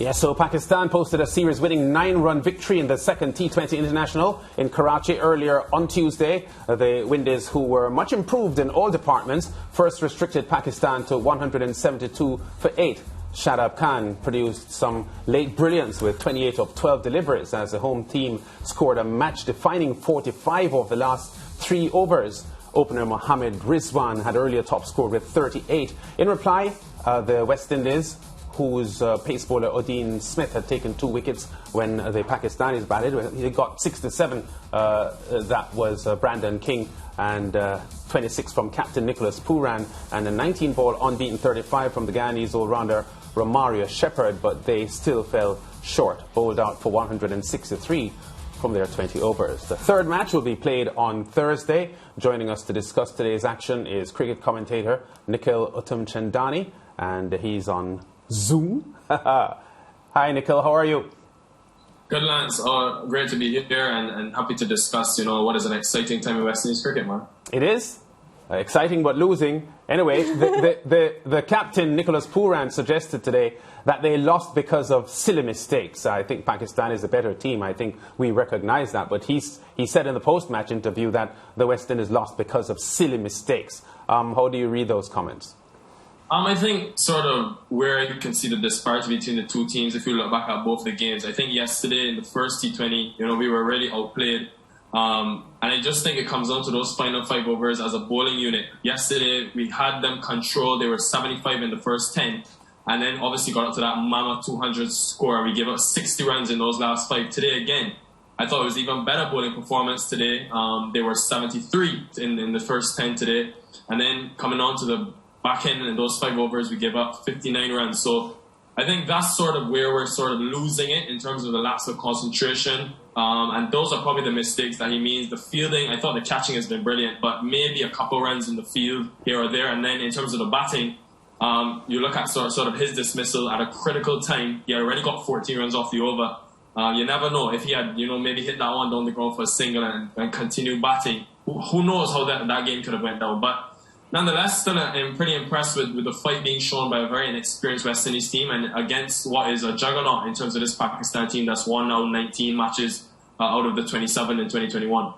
Yeah, so Pakistan posted a series-winning 9-run victory in the second T20 International in Karachi earlier on Tuesday. The Windies, who were much improved in all departments, first restricted Pakistan to 172 for 8. Shadab Khan produced some late brilliance with 28 of 12 deliveries as the home team scored a match-defining 45 of the last 3 overs. Opener Mohammad Rizwan had earlier top scored with 38. In reply, the West Indies, whose pace bowler Odin Smith had taken 2 wickets when the Pakistanis batted. He got 6-7. That was Brandon King, and 26 from captain Nicholas Pooran, and a 19-ball unbeaten 35 from the Guyanese all-rounder Romario Shepherd, but they still fell short, bowled out for 163 from their 20 overs. The third match will be played on Thursday. Joining us to discuss today's action is cricket commentator Nikhil Uttamchandani, and he's on Zoom. Hi, Nikhil. How are you? Good, Lance. Great to be here and happy to discuss, what is an exciting time in West Indies cricket, man. It is. Exciting but losing. Anyway, the captain, Nicholas Pooran, suggested today that they lost because of silly mistakes. I think Pakistan is a better team. I think we recognize that. But he said in the post-match interview that the West Indies lost because of silly mistakes. How do you read those comments? I think sort of where you can see the disparity between the two teams, if you look back at both the games. I think yesterday in the first T20, we were really outplayed. And I just think it comes down to those final 5 overs as a bowling unit. Yesterday, we had them controlled. They were 75 in the first 10. And then obviously got up to that mammoth 200 score. We gave up 60 runs in those last 5. Today, again, I thought it was even better bowling performance today. They were 73 in the first 10 today. And then coming on to the back end in those 5 overs, we gave up 59 runs. So I think that's sort of where we're sort of losing it in terms of the lapse of concentration. And those are probably the mistakes that he means. The fielding, I thought the catching has been brilliant, but maybe a couple runs in the field here or there. And then in terms of the batting, you look at sort of his dismissal at a critical time. He had already got 14 runs off the over. You never know if he had, maybe hit that one down the ground for a single and continued batting. Who knows how that game could have went down. But nonetheless, still I'm pretty impressed with the fight being shown by a very inexperienced West Indies team and against what is a juggernaut in terms of this Pakistan team that's won now 19 matches out of the 27 in 2021.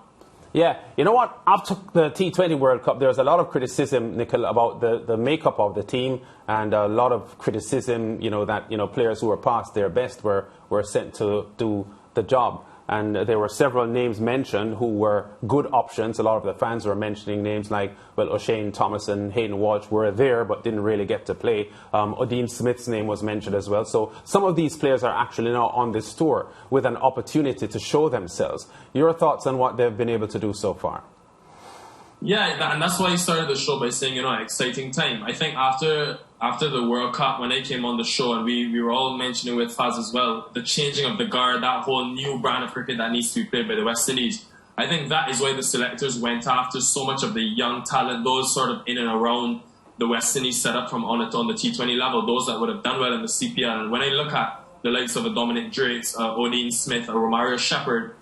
Yeah, you know what? After the T20 World Cup, there was a lot of criticism, Nikhil, about the makeup of the team, and a lot of criticism, that players who were past their best were sent to do the job. And there were several names mentioned who were good options. A lot of the fans were mentioning names like, O'Shane Thomas and Hayden Walsh were there but didn't really get to play. Odin Smith's name was mentioned as well. So some of these players are actually now on this tour with an opportunity to show themselves. Your thoughts on what they've been able to do so far? Yeah, and that's why I started the show by saying, exciting time. I think after the World Cup, when I came on the show, and we were all mentioning with Faz as well, the changing of the guard, that whole new brand of cricket that needs to be played by the West Indies. I think that is why the selectors went after so much of the young talent, those sort of in and around the West Indies setup from on the T20 level, those that would have done well in the CPL. And when I look at the likes of a Dominic Drakes, Odin Smith, or Romario Shepherd,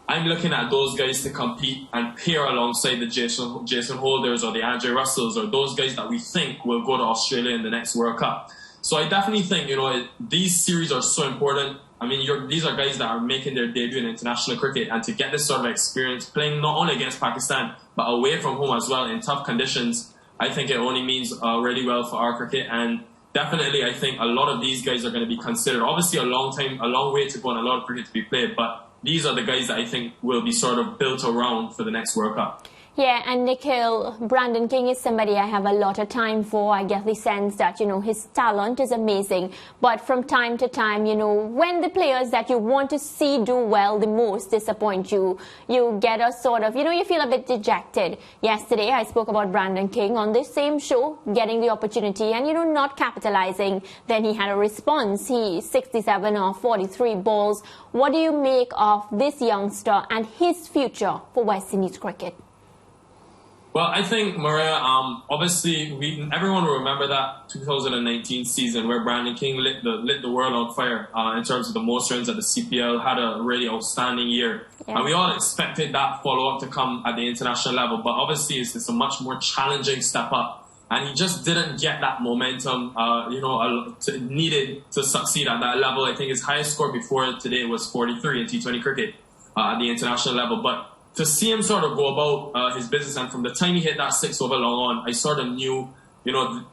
I'm looking at those guys to compete and pair alongside the Jason Holders or the Andre Russells or those guys that we think will go to Australia in the next World Cup. So I definitely think, these series are so important. I mean, these are guys that are making their debut in international cricket, and to get this sort of experience playing not only against Pakistan, but away from home as well in tough conditions, I think it only means really well for our cricket. And definitely, I think a lot of these guys are going to be considered. Obviously, a long way to go and a lot of cricket to be played, but these are the guys that I think will be sort of built around for the next World Cup. Yeah, and Nikhil, Brandon King is somebody I have a lot of time for. I get the sense that, his talent is amazing. But from time to time, when the players that you want to see do well the most disappoint you, you get a sort of, you feel a bit dejected. Yesterday, I spoke about Brandon King on this same show, getting the opportunity and, not capitalizing. Then he had a response. He 67 or 43 balls. What do you make of this youngster and his future for West Indies cricket? Well, I think, Maria, obviously, everyone will remember that 2019 season where Brandon King lit the world on fire in terms of the most runs at the CPL, had a really outstanding year. Yeah. And we all expected that follow-up to come at the international level, but obviously it's a much more challenging step up and he just didn't get that momentum, needed to succeed at that level. I think his highest score before today was 43 in T20 cricket at the international level. But to see him sort of go about his business, and from the time he hit that 6 over long on, I sort of knew,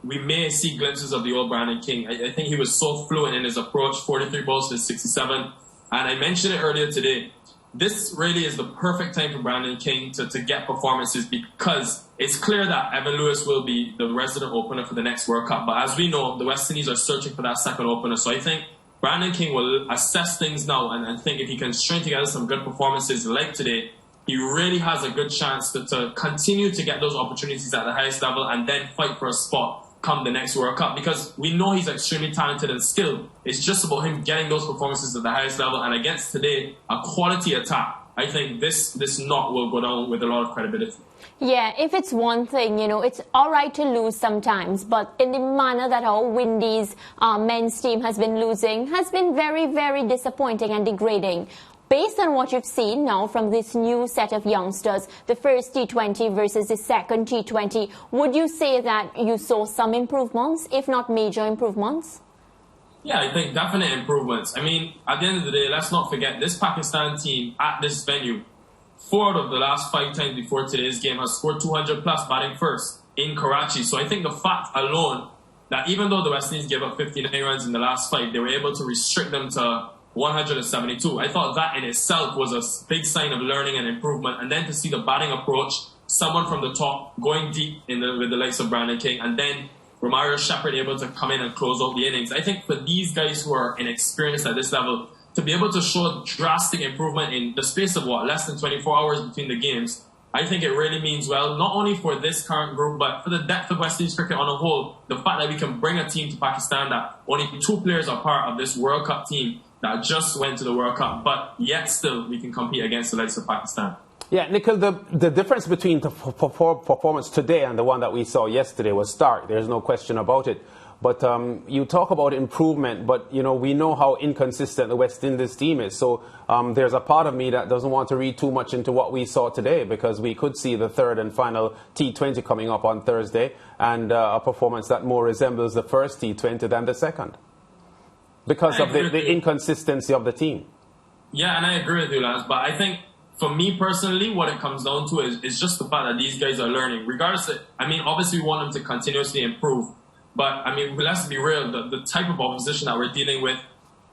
we may see glimpses of the old Brandon King. I think he was so fluent in his approach, 43 balls to 67. And I mentioned it earlier today. This really is the perfect time for Brandon King to get performances, because it's clear that Evan Lewis will be the resident opener for the next World Cup. But as we know, the West Indies are searching for that second opener. So I think Brandon King will assess things now and think if he can string together some good performances like today, he really has a good chance to continue to get those opportunities at the highest level and then fight for a spot come the next World Cup, because we know he's extremely talented and skilled. It's just about him getting those performances at the highest level, and against today, a quality attack. I think this knock will go down with a lot of credibility. Yeah, if it's one thing, it's all right to lose sometimes, but in the manner that our Windies men's team has been losing has been very, very disappointing and degrading. Based on what you've seen now from this new set of youngsters, the first T20 versus the second T20, would you say that you saw some improvements, if not major improvements? Yeah, I think definite improvements. I mean, at the end of the day, let's not forget, this Pakistan team at this venue, 4 out of the last 5 times before today's game has scored 200 plus batting first in Karachi. So I think the fact alone that even though the West Indies gave up 59 runs in the last 5, they were able to restrict them to 172. I thought that in itself was a big sign of learning and improvement. And then to see the batting approach, someone from the top going deep with the likes of Brandon King, and then Romario Shepherd able to come in and close out the innings. I think for these guys who are inexperienced at this level, to be able to show drastic improvement in the space of less than 24 hours between the games, I think it really means well, not only for this current group, but for the depth of West Indies cricket on a whole. The fact that we can bring a team to Pakistan that only 2 players are part of this World Cup team that just went to the World Cup, but yet still we can compete against the likes of Pakistan. Yeah, Nikhil, the difference between the performance today and the one that we saw yesterday was stark. There's no question about it. But you talk about improvement, but, we know how inconsistent the West Indies team is. So there's a part of me that doesn't want to read too much into what we saw today, because we could see the third and final T20 coming up on Thursday, and a performance that more resembles the first T20 than the second, because of the inconsistency of the team. Yeah, and I agree with you, Lance. But I think for me personally, what it comes down to is just the fact that these guys are learning. Regardless of, obviously we want them to continuously improve. But, let's be real, the type of opposition that we're dealing with,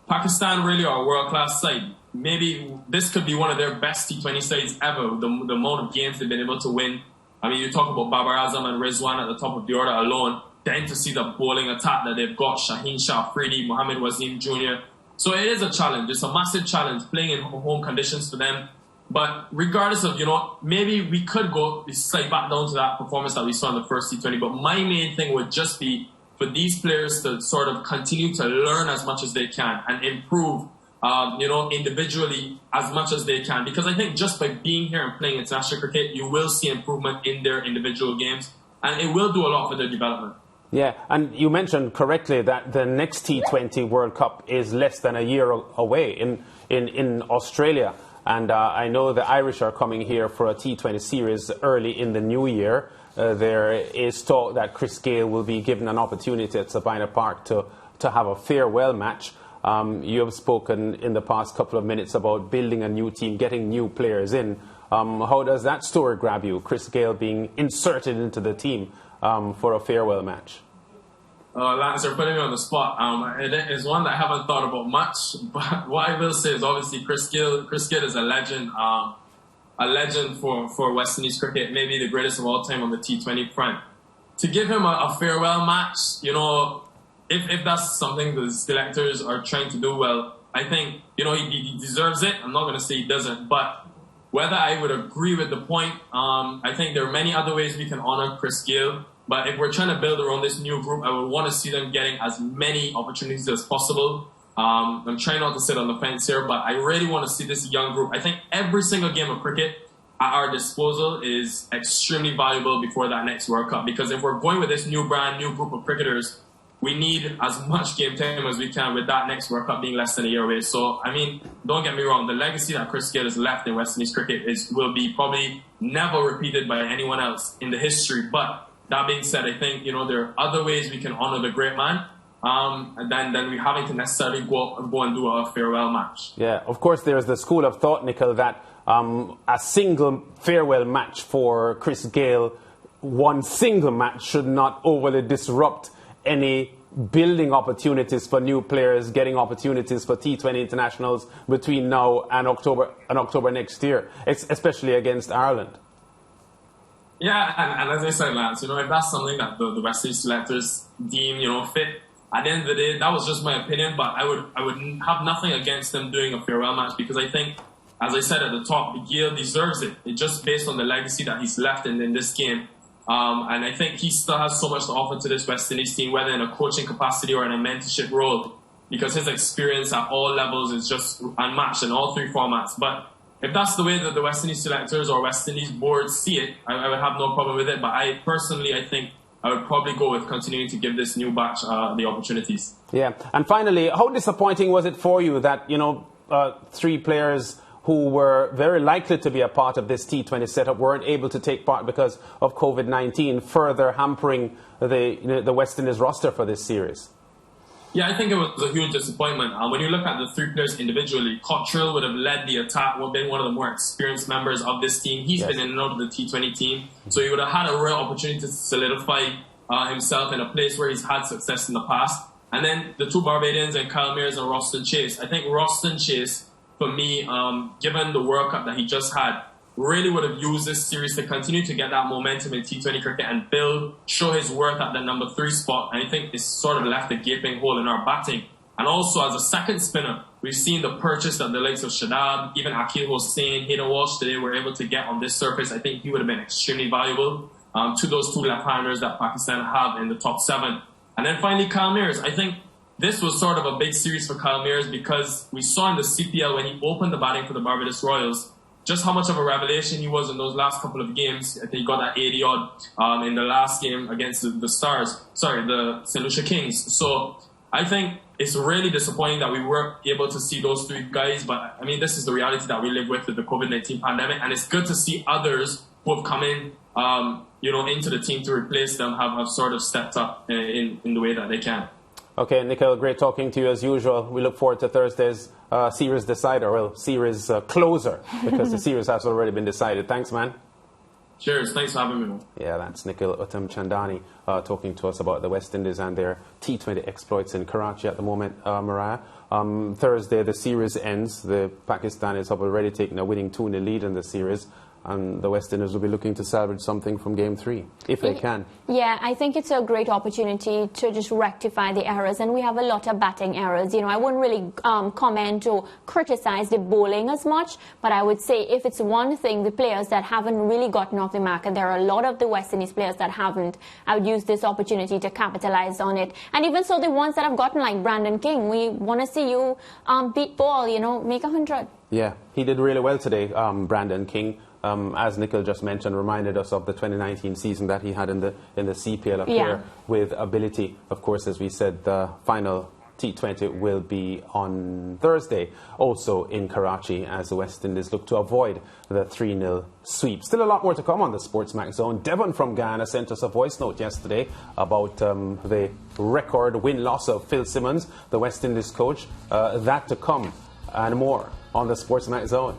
Pakistan really are a world-class side. Maybe this could be one of their best T20 sides ever, the amount of games they've been able to win. You talk about Babar Azam and Rizwan at the top of the order alone. Then to see the bowling attack that they've got, Shaheen Shah Afridi, Mohammad Wasim Jr. So it is a challenge. It's a massive challenge playing in home conditions for them. But regardless of, maybe we could go slide back down to that performance that we saw in the first T20. But my main thing would just be for these players to sort of continue to learn as much as they can and improve, individually as much as they can. Because I think just by being here and playing international cricket, you will see improvement in their individual games. And it will do a lot for their development. Yeah, and you mentioned correctly that the next T20 World Cup is less than a year away in Australia. And I know the Irish are coming here for a T20 series early in the new year. There is talk that Chris Gayle will be given an opportunity at Sabina Park to have a farewell match. You have spoken in the past couple of minutes about building a new team, getting new players in. How does that story grab you, Chris Gayle being inserted into the team for a farewell match? Lance, you're putting me on the spot. It is one that I haven't thought about much, but what I will say is obviously Chris Gayle is a legend for West Indies cricket, maybe the greatest of all time on the T20 front. To give him a farewell match, if that's something the selectors are trying to do, well, I think, he deserves it. I'm not going to say he doesn't, but whether I would agree with the point, I think there are many other ways we can honor Chris Gayle. But if we're trying to build around this new group, I would want to see them getting as many opportunities as possible. I'm trying not to sit on the fence here, but I really want to see this young group. I think every single game of cricket at our disposal is extremely valuable before that next World Cup. Because if we're going with this new group of cricketers, we need as much game time as we can with that next World Cup being less than a year away. So, don't get me wrong, the legacy that Chris Gayle has left in West Indies cricket will be probably never repeated by anyone else in the history. But that being said, I think, there are other ways we can honor the great man. Than we having to necessarily go and do a farewell match. Yeah, of course, there's the school of thought, Nikhil, that a single farewell match for Chris Gayle, one single match should not overly disrupt any building opportunities for new players, getting opportunities for T20 internationals between now and October next year, especially against Ireland. Yeah, and as I said, Lance, if that's something that the West Indies selectors deem, fit, at the end of the day, that was just my opinion, but I would have nothing against them doing a farewell match, because I think, as I said at the top, Gayle deserves it. It's just based on the legacy that he's left in this game. And I think he still has so much to offer to this West Indies team, whether in a coaching capacity or in a mentorship role, because his experience at all levels is just unmatched in all three formats. But if that's the way that the West Indies selectors or West Indies boards see it, I would have no problem with it. But I think I would probably go with continuing to give this new batch the opportunities. Yeah, and finally, how disappointing was it for you that, three players who were very likely to be a part of this T20 setup weren't able to take part because of COVID-19, further hampering the West Indies roster for this series? Yeah, I think it was a huge disappointment. When you look at the three players individually, Cottrell would have led the attack, would have been one of the more experienced members of this team. He's been in and out of the T20 team, so he would have had a real opportunity to solidify himself in a place where he's had success in the past. And then the two Barbadians and Kyle Mears and Roston Chase. I think Roston Chase, for me, given the World Cup that he just had, really would have used this series to continue to get that momentum in T20 cricket and show his worth at the number 3 spot. And I think it's sort of left a gaping hole in our batting. And also, as a second spinner, we've seen the purchase that the likes of Shadab, even Akil Hossain, Hayden Walsh today were able to get on this surface. I think he would have been extremely valuable to those two left-handers that Pakistan have in the top 7. And then finally, Kyle Mears. I think this was sort of a big series for Kyle Mears because we saw in the CPL when he opened the batting for the Barbados Royals just how much of a revelation he was in those last couple of games. I think he got that 80-odd in the last game against the St. Lucia Kings. So I think it's really disappointing that we weren't able to see those three guys. But, I mean, this is the reality that we live with the COVID-19 pandemic. And it's good to see others who have come in, into the team to replace them have sort of stepped up in the way that they can. Okay, Nikhil, great talking to you as usual. We look forward to Thursday's series decider, series closer, because the series has already been decided. Thanks, man. Cheers. Thanks for having me. Yeah, that's Nikhil Uttamchandani talking to us about the West Indies and their T20 exploits in Karachi at the moment, Mariah. Thursday, the series ends. The Pakistanis have already taken a winning 2-0 lead in the series. And the West Indies will be looking to salvage something from Game 3, if they can. Yeah, I think it's a great opportunity to just rectify the errors. And we have a lot of batting errors. I wouldn't really comment or criticize the bowling as much. But I would say if it's one thing, the players that haven't really gotten off the mark, and there are a lot of the West Indies players that haven't, I would use this opportunity to capitalize on it. And even so, the ones that have gotten, like Brandon King, we want to see you beat ball, make 100. Yeah, he did really well today, Brandon King. As Nikhil just mentioned, reminded us of the 2019 season that he had in the CPL, a player with ability. Of course, as we said, the final T20 will be on Thursday, also in Karachi, as the West Indies look to avoid the 3-0 sweep. Still a lot more to come on the SportsMax Zone. Devon from Ghana sent us a voice note yesterday about the record win-loss of Phil Simmons, the West Indies coach. That to come and more on the SportsMax Zone.